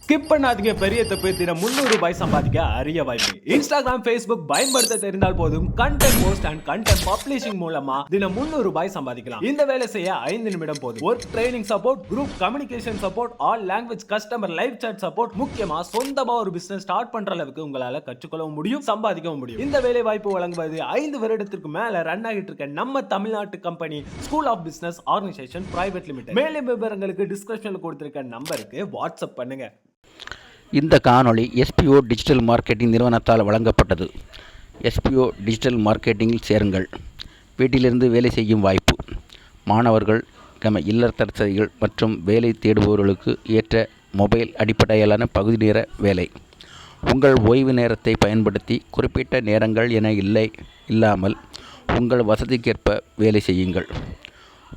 Skip பண்ணாதீங்க, பெரிய தப்பு. தினம் 300 ரூபாய் சம்பாதிக்க அரிய வாய்ப்பு. இன்ஸ்டாகிராம், Facebook பயன்படுத்த தெரிந்தால் போதும். Content post and content publishing மூலமா தினம் 300 ரூபாய் சம்பாதிக்கலாம். இந்த வேலை செய்ய 5 நிமிடம் போதும். Work training support, group communication support, all language customer live chat support, முக்கியமா சொந்தமா ஒரு பிசினஸ் ஸ்டார்ட் பண்ற அளவுக்கு உங்களால கற்றுக்கொள்ளவும் முடியும், சம்பாதிக்கவும் முடியும். இந்த வேலை வாய்ப்பு வழங்குவது 5 வருடத்திற்கு மேல ரன் ஆகிட்டு இருக்க நம்ம தமிழ்நாட்டு company school of business organisation private limited. மேலும் விவரங்களுக்கு டிஸ்கிரிப்ஷன்ல கொடுத்திருக்க நம்பருக்கு வாட்ஸ்அப் பண்ணுங்க. இந்த காணொளி SPO டிஜிட்டல் மார்க்கெட்டிங் நிறுவனத்தால் வழங்கப்பட்டது. SPO டிஜிட்டல் மார்க்கெட்டிங்கில் சேருங்கள். வீட்டிலிருந்து வேலை செய்யும் வாய்ப்பு. மாணவர்கள், இல்லத்தரசிகள் மற்றும் வேலை தேடுபவர்களுக்கு ஏற்ற மொபைல் அடிப்படையிலான பகுதி நேர வேலை. உங்கள் ஓய்வு நேரத்தை பயன்படுத்தி குறிப்பிட்ட நேரங்கள் என இல்லாமல் உங்கள் வசதிக்கேற்ப வேலை செய்யுங்கள்.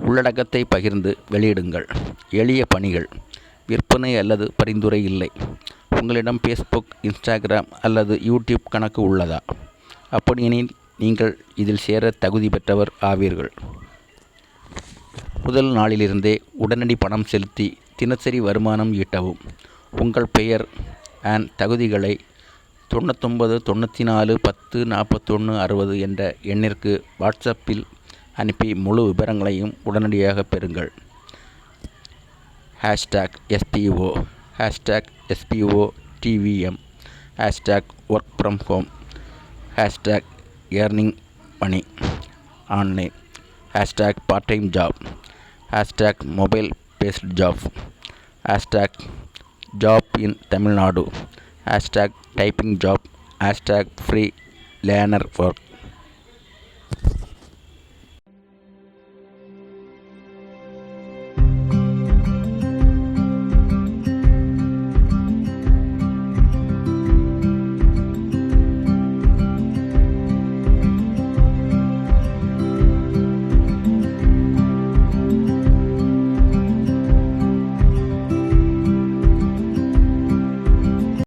உள்ளடக்கத்தை பகிர்ந்து வெளியிடுங்கள். எளிய பணிகள். விற்பனை அல்லது பரிந்துரை இல்லை. உங்களிடம் Facebook, Instagram அல்லது YouTube கணக்கு உள்ளதா? அப்படியெனில் நீங்கள் இதில் சேர தகுதி பெற்றவர் ஆவீர்கள். முதல் நாளிலிருந்தே உடனடி பணம் செலுத்தி தினசரி வருமானம் ஈட்டவும். உங்கள் பெயர் அண்ட் தகுதிகளை 99 94 10 41 60 என்ற எண்ணிற்கு வாட்ஸ்அப்பில் அனுப்பி முழு விவரங்களையும் உடனடியாக பெறுங்கள். #SPO, #SPO TVM, #work from home, #earning money online, #part time job, #mobile based job, #job in Tamil Nadu, #typing job, #free learner work.